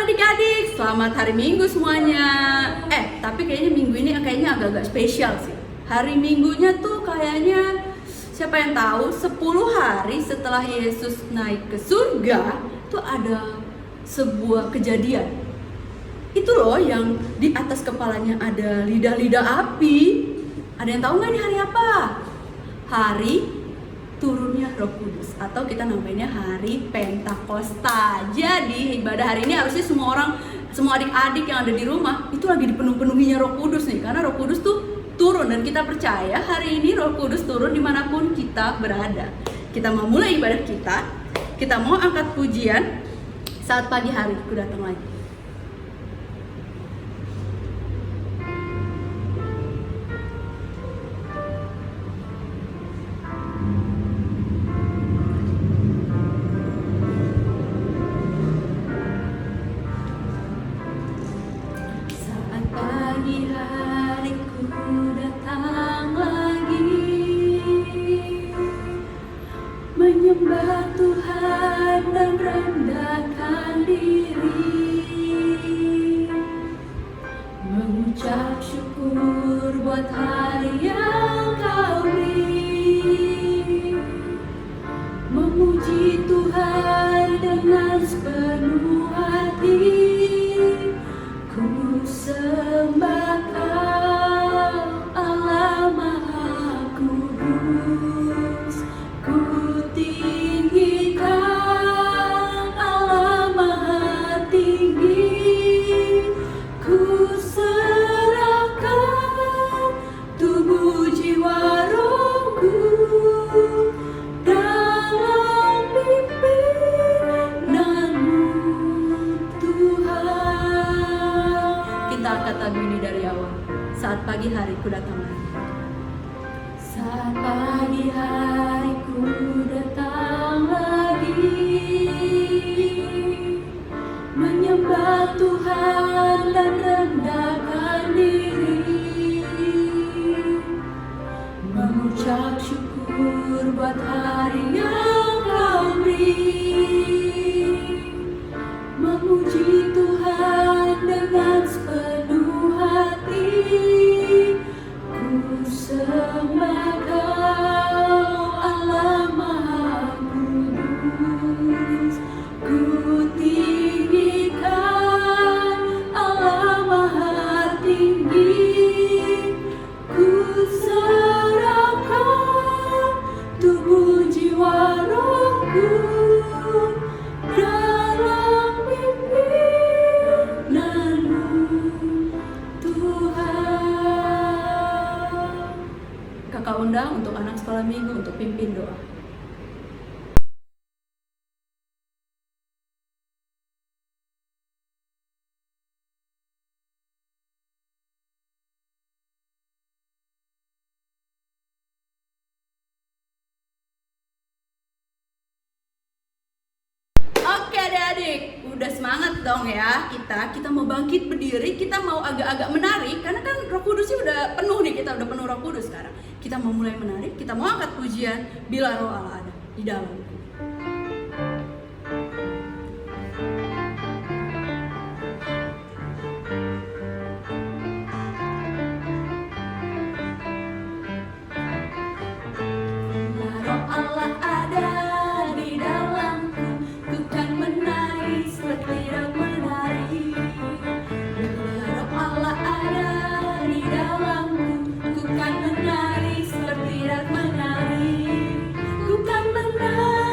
adik-adik, selamat hari Minggu semuanya. Tapi kayaknya minggu ini agak-agak spesial sih. Hari Minggunya tuh kayaknya siapa yang tahu 10 hari setelah Yesus naik ke surga tuh ada sebuah kejadian. Itu loh yang di atas kepalanya ada lidah-lidah api. Ada yang tahu nggak nih hari apa? Hari turunnya Roh Kudus, atau kita namanya hari Pentakosta. Jadi ibadah hari ini harusnya semua adik-adik yang ada di rumah itu lagi dipenuh-penuhinya Roh Kudus nih, karena Roh Kudus tuh turun dan kita percaya hari ini Roh Kudus turun dimanapun kita berada. Kita mau mulai ibadah kita mau angkat pujian saat pagi hari ku datang lagi. Menyembah Tuhan dan rendahkan diri, mengucap syukur buat hari yang Kau beri, memuji Tuhan dengan sepenuh hati. Ku sembah Kau, Allah Maha Kudus. Ku tinggikan Allah Maha Tinggi. Ku serahkan tubuh jiwa rohku dalam pimpinan-Mu Tuhan. Kita angkat lagu ini dari awal. Saat pagi hari ku datang lagi. Saat pagi hari ku datang lagi, menyembah Tuhan dan rendahkan diri, mengucap syukur buat hari yang Kau beri, memuji Tuhan dengan sepenuh hati. Ku sembah Kau, Allah Maha Kudus. Ku tinggikan Allah Maha Tinggi. Ku serahkan tubuh jiwa rohku dalam pimpinan-Mu Tuhan. Kakak undang untuk anak sekolah minggu untuk pimpin doa. Oke adik-adik, udah semangat dong ya kita mau bangkit berdiri, kita mau agak-agak menari karena kan Roh Kudusnya udah penuh nih, kita udah penuh Roh Kudus sekarang. Kita mau mulai menari, kita mau angkat pujian Bila Roh Allah ada di dalam. Roh Allah ada di dalamku, ku kan menari seperti tidak menari. Roh Allah ada di dalamku, ku kan menari seperti tidak menari. Ku kan menari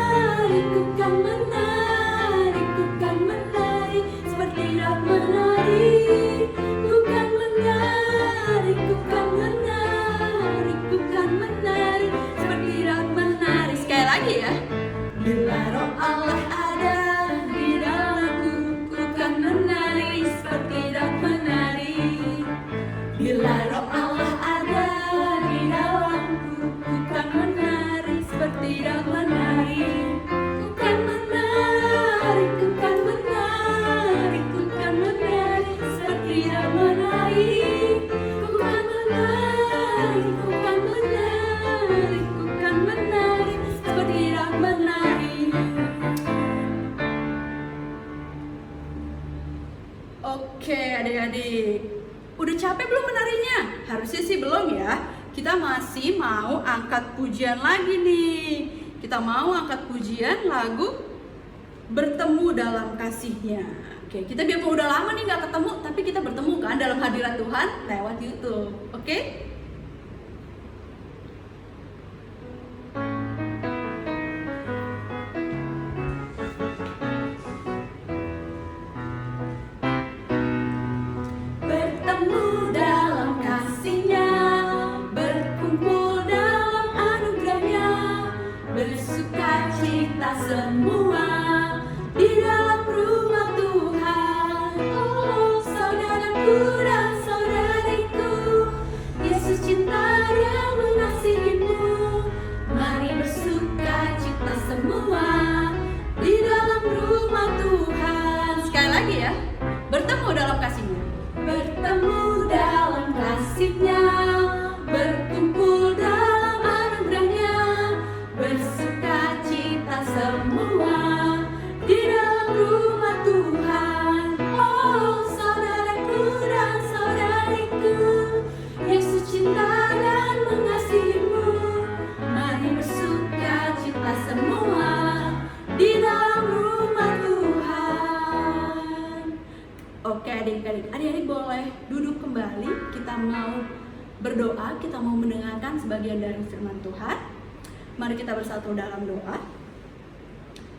Oke adik-adik, udah capek belum menarinya? Harusnya sih belum ya. Kita masih mau angkat pujian lagi nih. Kita mau angkat pujian lagu Bertemu Dalam Kasih-Nya. Oke, kita biarpun udah lama nih nggak ketemu, tapi kita bertemu kan dalam hadirat Tuhan lewat YouTube. Oke? Bertemu dalam kasih-Nya, berkumpul dalam anugerah-Nya, bersuka cita semua di dalam rumah Tuhan. Oh saudaraku dan saudariku, Yesus cinta dan mengasihimu. Mari bersuka cita semua di dalam rumah Tuhan. Sekali lagi ya, bertemu dalam kasih-Nya. Bertemu dalam kasih-Nya, berkumpul dalam anugerah-Nya, bersuka cita semua di dalam rumah Tuhan. Oh saudaraku dan saudariku, Yesus cinta dan mengasihimu. Mari bersuka cita semua di dalam rumah Tuhan. Oke adik-adik boleh duduk kembali. Kita mau berdoa, kita mau mendengarkan sebagian dari firman Tuhan. Mari kita bersatu dalam doa.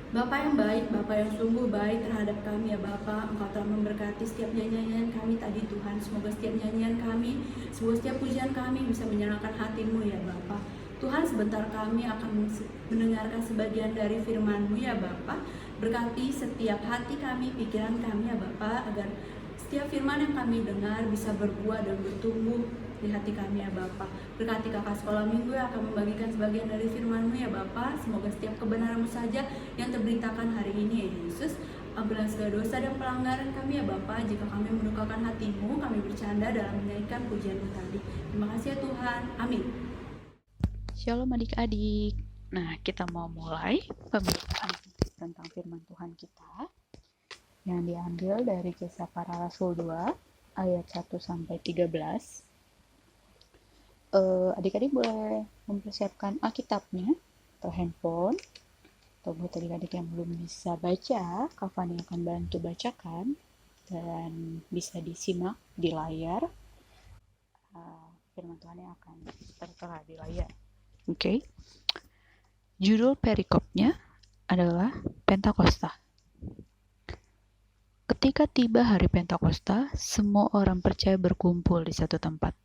Bapa yang baik, Bapa yang sungguh baik terhadap kami ya Bapa. Engkau telah memberkati setiap nyanyian kami tadi Tuhan. Semoga setiap nyanyian kami, semoga setiap pujian kami bisa menyenangkan hati-Mu ya Bapa. Tuhan, sebentar kami akan mendengarkan sebagian dari firman-Mu ya Bapa. Berkati setiap hati kami, pikiran kami ya Bapa, agar setiap firman yang kami dengar bisa berbuah dan bertumbuh di hati kami ya Bapa. Berkati kakak sekolah minggu yang akan membagikan sebagian dari firman-Mu ya Bapa. Semoga setiap kebenaran-Mu saja yang terberitakan hari ini ya Yesus. Ampunilah segala dosa dan pelanggaran kami ya Bapa. Jika kami mendukakan hati-Mu, kami bercanda dalam menyanyikan pujian-Mu tadi. Terima kasih ya Tuhan. Amin. Shalom adik-adik. Nah, kita mau mulai pembicaraan tentang firman Tuhan kita yang diambil dari Kisah Para Rasul 2 ayat 1 sampai 13. Adik-adik boleh mempersiapkan Alkitabnya atau handphone, atau buat adik-adik yang belum bisa baca, Kak Fani akan bantu bacakan dan bisa disimak di layar. Firman Tuhan yang akan tertera di layar. Oke. Judul perikopnya adalah Pentakosta. Ketika tiba hari Pentakosta, semua orang percaya berkumpul di satu tempat.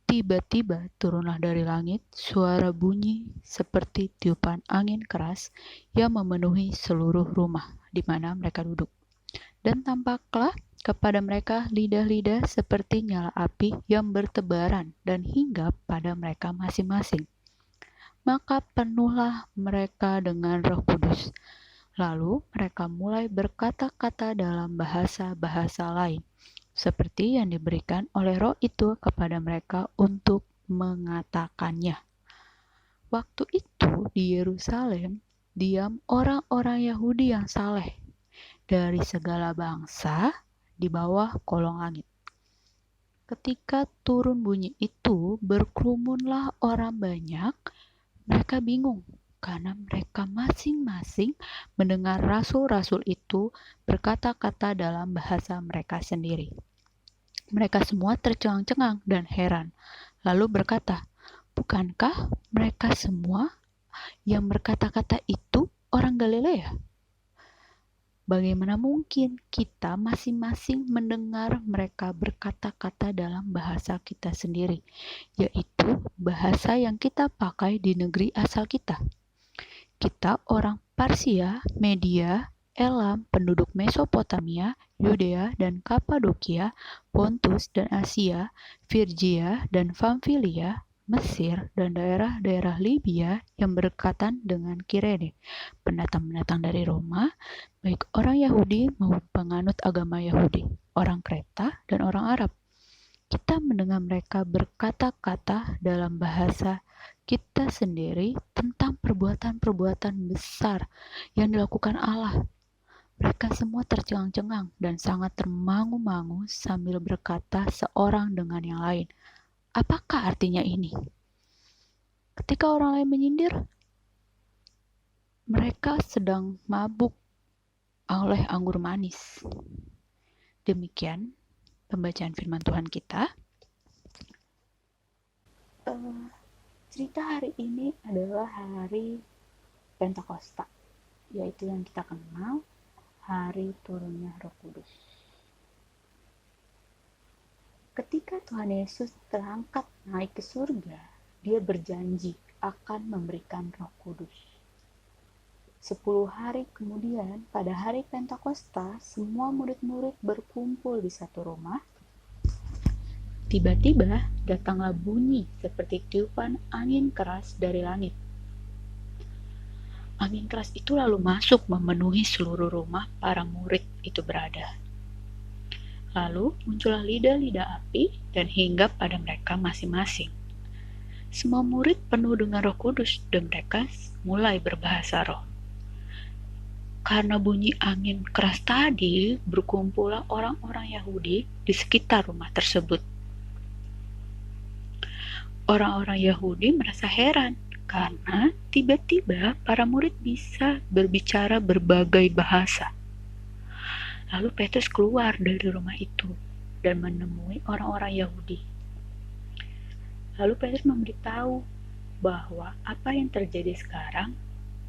Tiba-tiba turunlah dari langit suara bunyi seperti tiupan angin keras yang memenuhi seluruh rumah di mana mereka duduk. Dan tampaklah kepada mereka lidah-lidah seperti nyala api yang bertebaran dan hinggap pada mereka masing-masing. Maka penuhlah mereka dengan Roh Kudus. Lalu mereka mulai berkata-kata dalam bahasa-bahasa lain, seperti yang diberikan oleh Roh itu kepada mereka untuk mengatakannya. Waktu itu di Yerusalem diam orang-orang Yahudi yang saleh dari segala bangsa di bawah kolong langit. Ketika turun bunyi itu, berkerumunlah orang banyak. Mereka bingung karena mereka masing-masing mendengar rasul-rasul itu berkata-kata dalam bahasa mereka sendiri. Mereka semua tercengang-cengang dan heran, lalu berkata, "Bukankah mereka semua yang berkata-kata itu orang Galilea? Bagaimana mungkin kita masing-masing mendengar mereka berkata-kata dalam bahasa kita sendiri, yaitu bahasa yang kita pakai di negeri asal kita? Kita orang Parsia, Media, Elam, penduduk Mesopotamia, Yudea dan Kapadokia, Pontus dan Asia, Firgia dan Pamfilia, Mesir dan daerah-daerah Libya yang berdekatan dengan Kirene, pendatang-pendatang dari Roma, baik orang Yahudi maupun penganut agama Yahudi, orang Kreta dan orang Arab. Kita mendengar mereka berkata-kata dalam bahasa kita sendiri tentang perbuatan-perbuatan besar yang dilakukan Allah. Mereka semua tercengang-cengang dan sangat termangu-mangu sambil berkata seorang dengan yang lain, "Apakah artinya ini?" Ketika orang lain menyindir, mereka sedang mabuk oleh anggur manis. Demikian pembacaan firman Tuhan kita. Cerita hari ini adalah hari Pentakosta, yaitu yang kita kenal hari turunnya Roh Kudus. Ketika Tuhan Yesus terangkat naik ke surga, dia berjanji akan memberikan Roh Kudus. 10 hari kemudian, pada hari Pentakosta, semua murid-murid berkumpul di satu rumah. Tiba-tiba datanglah bunyi seperti tiupan angin keras dari langit. Angin keras itu lalu masuk memenuhi seluruh rumah para murid itu berada. Lalu muncullah lidah-lidah api dan hinggap pada mereka masing-masing. Semua murid penuh dengan Roh Kudus dan mereka mulai berbahasa roh. Karena bunyi angin keras tadi, berkumpullah orang-orang Yahudi di sekitar rumah tersebut. Orang-orang Yahudi merasa heran karena tiba-tiba para murid bisa berbicara berbagai bahasa. Lalu Petrus keluar dari rumah itu dan menemui orang-orang Yahudi. Lalu Petrus memberitahu bahwa apa yang terjadi sekarang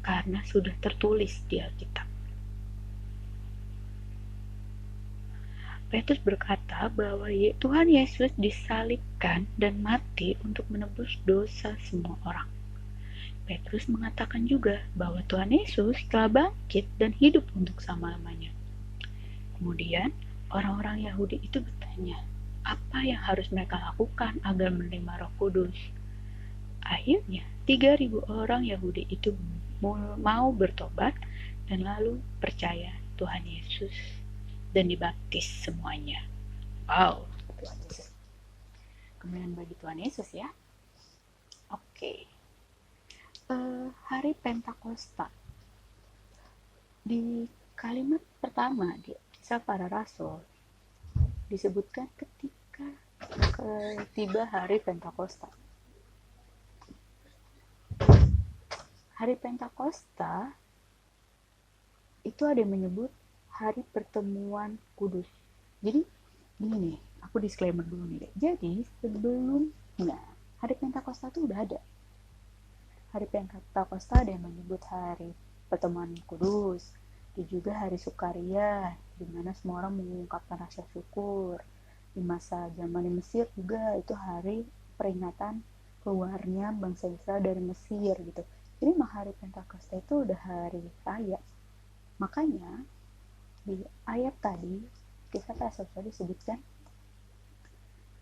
karena sudah tertulis di Alkitab. Petrus berkata bahwa Tuhan Yesus disalibkan dan mati untuk menebus dosa semua orang. Petrus mengatakan juga bahwa Tuhan Yesus telah bangkit dan hidup untuk selama-lamanya. Kemudian orang-orang Yahudi itu bertanya, apa yang harus mereka lakukan agar menerima Roh Kudus? Akhirnya 3.000 orang Yahudi itu mau bertobat dan lalu percaya Tuhan Yesus dan dibaptis semuanya. Wow, Tuhan Yesus. Kemudian bagi Tuhan Yesus ya. Oke. Hari Pentakosta. Di kalimat pertama di Kisah Para Rasul disebutkan ketika tiba hari Pentakosta. Hari Pentakosta itu ada yang menyebut hari pertemuan kudus. Jadi gini nih, aku disclaimer dulu nih deh. Jadi sebelumnya hari Pentakosta itu udah ada. Hari Pentakosta ada yang menyebut hari pertemuan kudus, dan juga hari Sukaria, di mana semua orang mengungkapkan rasa syukur. Di masa zaman di Mesir juga itu hari peringatan keluarnya bangsa Israel dari Mesir gitu. Jadi hari Pentakosta itu udah hari raya. Makanya di ayat tadi Kisah Para Rasul disebutkan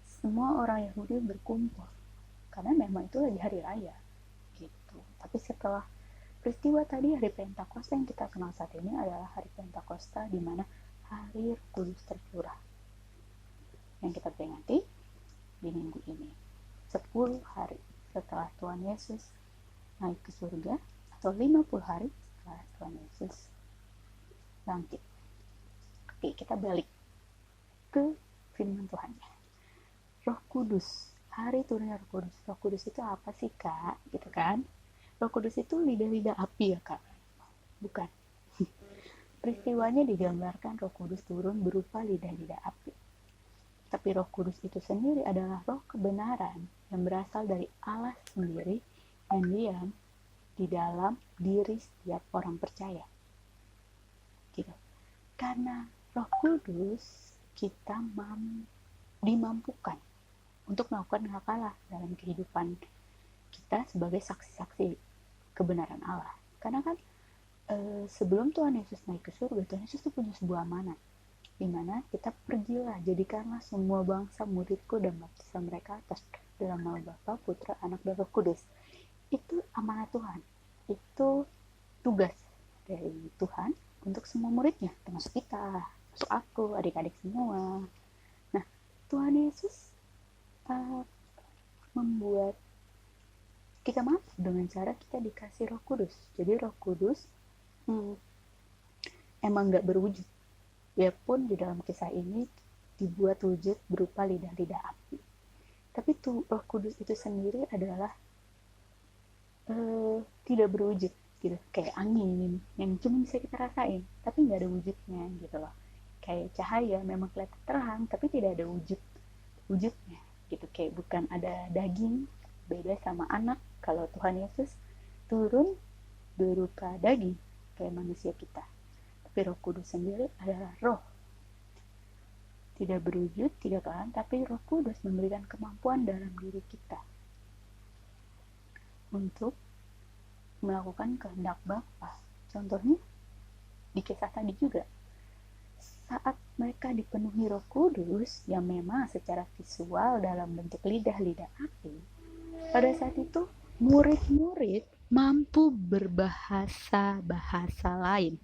semua orang Yahudi berkumpul karena memang itu lagi hari raya gitu. Tapi setelah peristiwa tadi hari Pentakosta yang kita kenal saat ini adalah hari Pentakosta di mana hari Roh Kudus tercurah yang kita peringati di minggu ini 10 hari setelah Tuhan Yesus naik ke surga atau 50 hari setelah Tuhan Yesus bangkit. Oke, kita balik ke firman Tuhannya. Roh Kudus, hari turunnya Roh Kudus. Roh Kudus itu apa sih, Kak? Gitu kan? Roh Kudus itu lidah-lidah api ya, Kak? Bukan. Peristiwanya digambarkan Roh Kudus turun berupa lidah-lidah api. Tapi Roh Kudus itu sendiri adalah roh kebenaran yang berasal dari Allah sendiri yang diam di dalam diri setiap orang percaya. Gitu. Karena Roh Kudus kita dimampukan untuk melakukan hal-hal dalam kehidupan kita sebagai saksi-saksi kebenaran Allah. Karena kan sebelum Tuhan Yesus naik ke surga, Tuhan Yesus itu punya sebuah amanat, di mana kita pergilah, jadikanlah semua bangsa muridku dan baptislah mereka atas dalam nama Bapa, Putra, Anak, dan Roh Kudus. Itu amanat Tuhan, itu tugas dari Tuhan untuk semua muridnya, termasuk kita, termasuk aku, adik-adik semua. Nah, Tuhan Yesus membuat kita mampu dengan cara kita dikasih Roh Kudus. Jadi Roh Kudus emang nggak berwujud. Biarpun di dalam kisah ini dibuat wujud berupa lidah-lidah api. Tapi tuh Roh Kudus itu sendiri adalah tidak berwujud gitu, kayak angin yang cuma bisa kita rasain, tapi nggak ada wujudnya gitu loh. Kayak cahaya memang kelihatan terang, tapi tidak ada wujudnya gitu. Kayak bukan ada daging, beda sama anak. Kalau Tuhan Yesus turun berupa daging kayak manusia kita, tapi Roh Kudus sendiri adalah roh, tidak berwujud, tidak kan, tapi Roh Kudus memberikan kemampuan dalam diri kita untuk melakukan kehendak Bapa. Contohnya di kisah tadi juga, saat mereka dipenuhi Roh Kudus yang memang secara visual dalam bentuk lidah-lidah api, pada saat itu murid-murid mampu berbahasa-bahasa lain.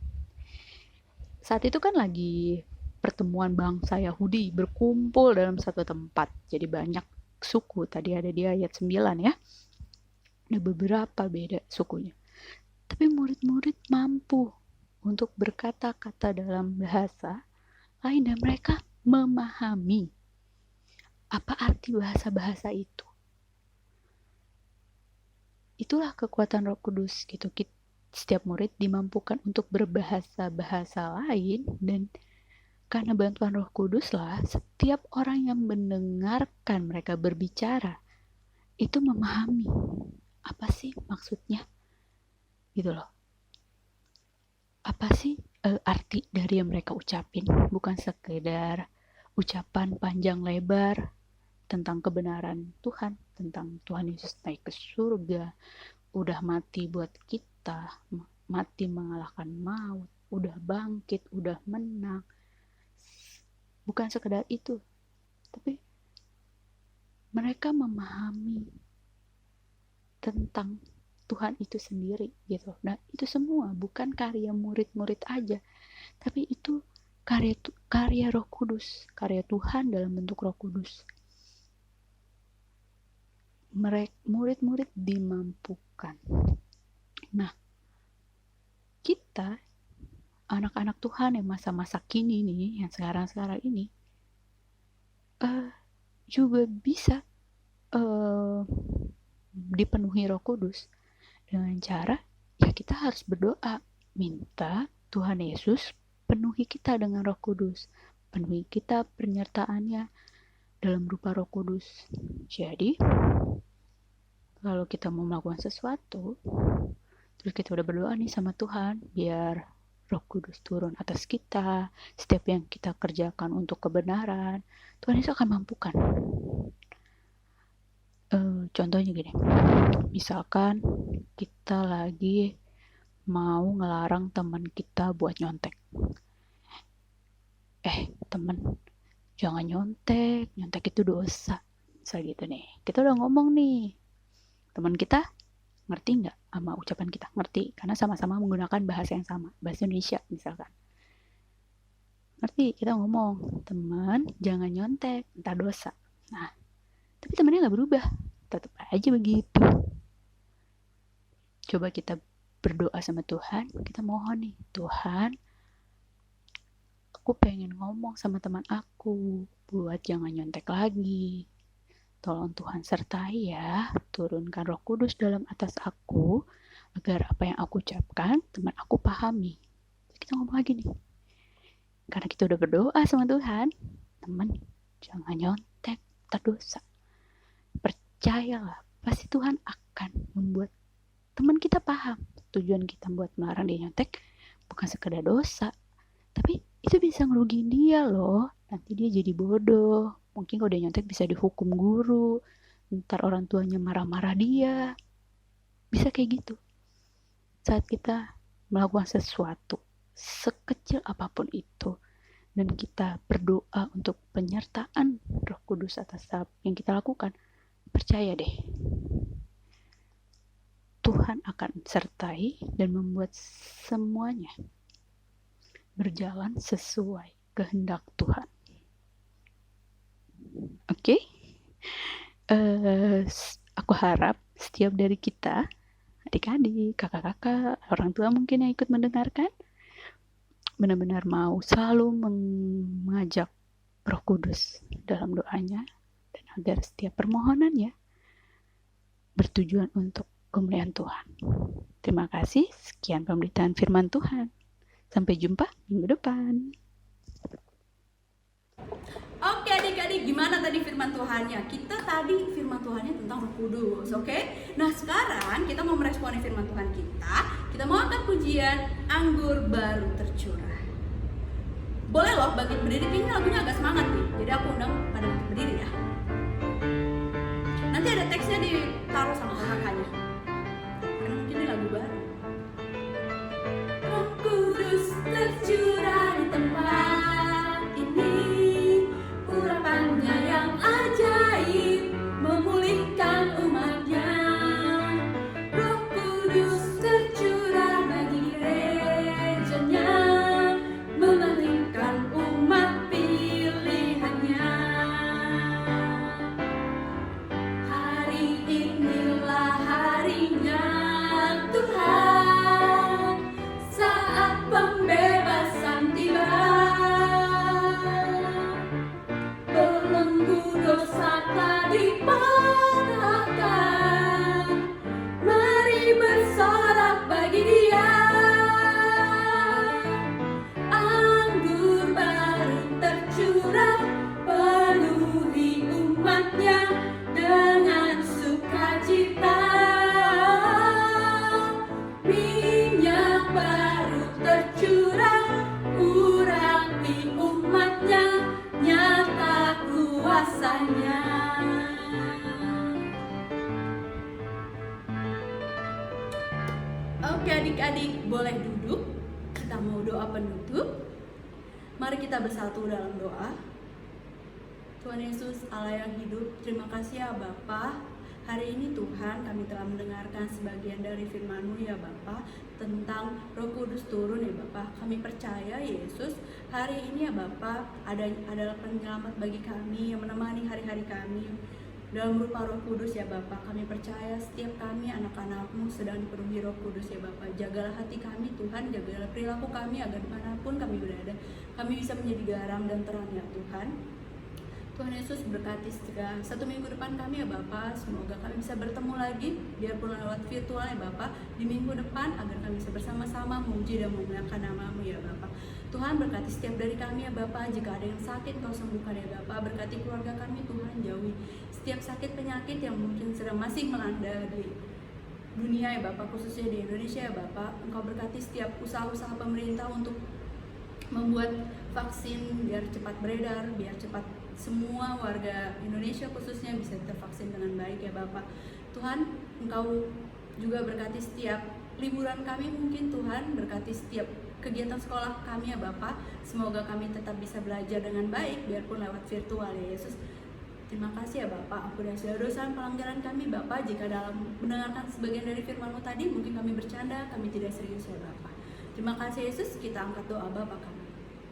Saat itu kan lagi pertemuan bangsa Yahudi berkumpul dalam satu tempat, jadi banyak suku. Tadi ada di ayat 9 ya, ada beberapa beda sukunya, tapi murid-murid mampu untuk berkata-kata dalam bahasa lain dan mereka memahami apa arti bahasa-bahasa itu. Itulah kekuatan Roh Kudus gitu. Setiap murid dimampukan untuk berbahasa-bahasa lain, dan karena bantuan Roh Kudus lah setiap orang yang mendengarkan mereka berbicara itu memahami apa sih maksudnya gitu loh. Apa sih arti dari yang mereka ucapin, bukan sekedar ucapan panjang lebar tentang kebenaran Tuhan, tentang Tuhan Yesus naik ke surga, udah mati buat kita, mati mengalahkan maut, udah bangkit, udah menang. Bukan sekedar itu, tapi mereka memahami tentang Tuhan itu sendiri gitu. Nah, itu semua bukan karya murid-murid aja, tapi itu karya Roh Kudus, karya Tuhan dalam bentuk Roh Kudus. Murid-murid dimampukan. Nah, kita anak-anak Tuhan yang masa-masa kini nih, yang sekarang-sekarang ini juga bisa dipenuhi Roh Kudus dengan cara ya kita harus berdoa, minta Tuhan Yesus penuhi kita dengan Roh Kudus, penuhi kita penyertaannya dalam rupa Roh Kudus. Jadi kalau kita mau melakukan sesuatu, terus kita udah berdoa nih sama Tuhan biar Roh Kudus turun atas kita, setiap yang kita kerjakan untuk kebenaran, Tuhan Yesus akan mampukan. Contohnya gini, misalkan kita lagi mau ngelarang teman kita buat nyontek. Teman, jangan nyontek itu dosa. Misal gitu nih, kita udah ngomong nih, teman kita ngerti nggak sama ucapan kita? Ngerti, karena sama-sama menggunakan bahasa yang sama, bahasa Indonesia misalkan. Ngerti, kita ngomong, teman jangan nyontek, entah dosa. Nah, tapi temannya nggak berubah, tetap aja begitu. Coba kita berdoa sama Tuhan, kita mohon nih, Tuhan, aku pengen ngomong sama teman aku buat jangan nyontek lagi. Tolong Tuhan sertai ya, turunkan Roh Kudus dalam atas aku, agar apa yang aku ucapkan, teman aku pahami. Kita ngomong lagi nih, karena kita udah berdoa sama Tuhan, teman jangan nyontek, terdosa. Percayalah, pasti Tuhan akan membuat teman kita paham tujuan kita buat melarang dia nyontek bukan sekedar dosa, tapi itu bisa ngerugiin dia loh. Nanti dia jadi bodoh, mungkin kalau dia nyontek bisa dihukum guru, ntar orang tuanya marah-marah dia, bisa kayak gitu. Saat kita melakukan sesuatu sekecil apapun itu dan kita berdoa untuk penyertaan Roh Kudus atas yang kita lakukan, percaya deh, Tuhan akan sertai dan membuat semuanya berjalan sesuai kehendak Tuhan. Oke? Aku harap setiap dari kita, adik-adik, kakak-kakak, orang tua mungkin yang ikut mendengarkan, benar-benar mau selalu mengajak Roh Kudus dalam doanya, dan agar setiap permohonannya bertujuan untuk kemuliaan Tuhan. Terima kasih, sekian pemberitaan firman Tuhan. Sampai jumpa minggu depan. Oke adik-adik, gimana tadi firman Tuhannya? Kita tadi firman Tuhannya tentang Roh Kudus, oke? Nah sekarang kita mau meresponi firman Tuhan kita. Kita mau angkat pujian Anggur Baru Tercurah. Boleh loh bangkit berdiri, kayaknya lagunya agak semangat nih. Jadi aku undang pada bangkit berdiri ya. Nanti ada teksnya ditaruh sama kakaknya. Karena mungkin ini lagu baru. Roh Kudus tercurah di tempat ini, urapannya yang ajaib memulihkan umatnya. Roh Kudus tercurah bagi gerejanya, memalingkan umat pilihannya. Hari inilah harinya Tuhan, saat pembebasan tiba. Belenggu dosa telah dipatahkan, mari bersorak bagi Dia. Anggur baru tercurah, penuhi umatnya dengan sukacita. Minyak baru tercurah, urapi umatnya, nyata kuasanya. Oke adik-adik, boleh duduk. Kita mau doa penutup. Mari kita bersatu dalam doa. Tuhan Yesus, Allah yang hidup, terima kasih ya Bapa. Hari ini Tuhan kami telah mendengarkan sebagian dari firman-Mu ya Bapa, tentang Roh Kudus turun ya Bapa. Kami percaya Yesus, hari ini ya Bapa adalah penyelamat bagi kami yang menemani hari-hari kami dalam rupa Roh Kudus ya Bapa. Kami percaya setiap kami anak-anak-Mu sedang dipenuhi Roh Kudus ya Bapa. Jagalah hati kami Tuhan, jagalah perilaku kami agar dimanapun kami berada, kami bisa menjadi garam dan terang ya Tuhan. Tuhan Yesus berkati satu minggu depan kami ya Bapa. Semoga kami bisa bertemu lagi, biarpun lewat virtual ya Bapa, di minggu depan, agar kami bisa bersama-sama memuji dan memuliakan nama-Mu ya Bapa. Tuhan berkati setiap dari kami ya Bapa. Jika ada yang sakit, Kau sembuhkan ya Bapa. Berkati keluarga kami Tuhan, jauhi setiap sakit penyakit yang mungkin sedang masih melanda di dunia ya Bapa, khususnya di Indonesia ya Bapa. Engkau berkati setiap usaha-usaha pemerintah untuk membuat vaksin biar cepat beredar, biar cepat semua warga Indonesia khususnya bisa tervaksin dengan baik ya Bapak. Tuhan, Engkau juga berkati setiap liburan kami mungkin Tuhan, berkati setiap kegiatan sekolah kami ya Bapak. Semoga kami tetap bisa belajar dengan baik biarpun lewat virtual ya Yesus. Terima kasih ya Bapak, ampuni segala dosa dan pelanggaran kami Bapak. Jika dalam mendengarkan sebagian dari firman-Mu tadi mungkin kami bercanda, kami tidak serius ya Bapak. Terima kasih Yesus, kita angkat doa Bapak kami.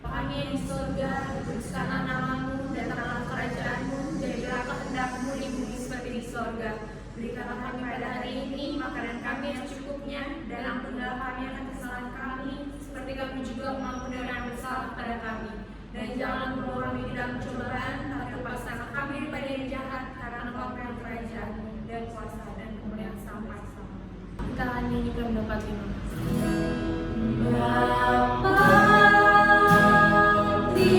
Kami yang di surga, dikuduskanlah nama-Mu, datanglah kerajaan-Mu, jadilah kehendak-Mu di bumi seperti di surga. Berikanlah kami pada hari ini makanan kami yang secukupnya, dan ampunilah kami akan kesalahan kami, seperti kami juga mengampuni orang yang bersalah pada kami. Dan jangan membawa kami ke dalam cobaan, tapi lepaskanlah kami daripada yang jahat, karena Engkau yang kerajaan-Mu dan kuasa dan kemuliaan sampai-sampai. Kita akan nyanyikan mendapat iman. Bapa di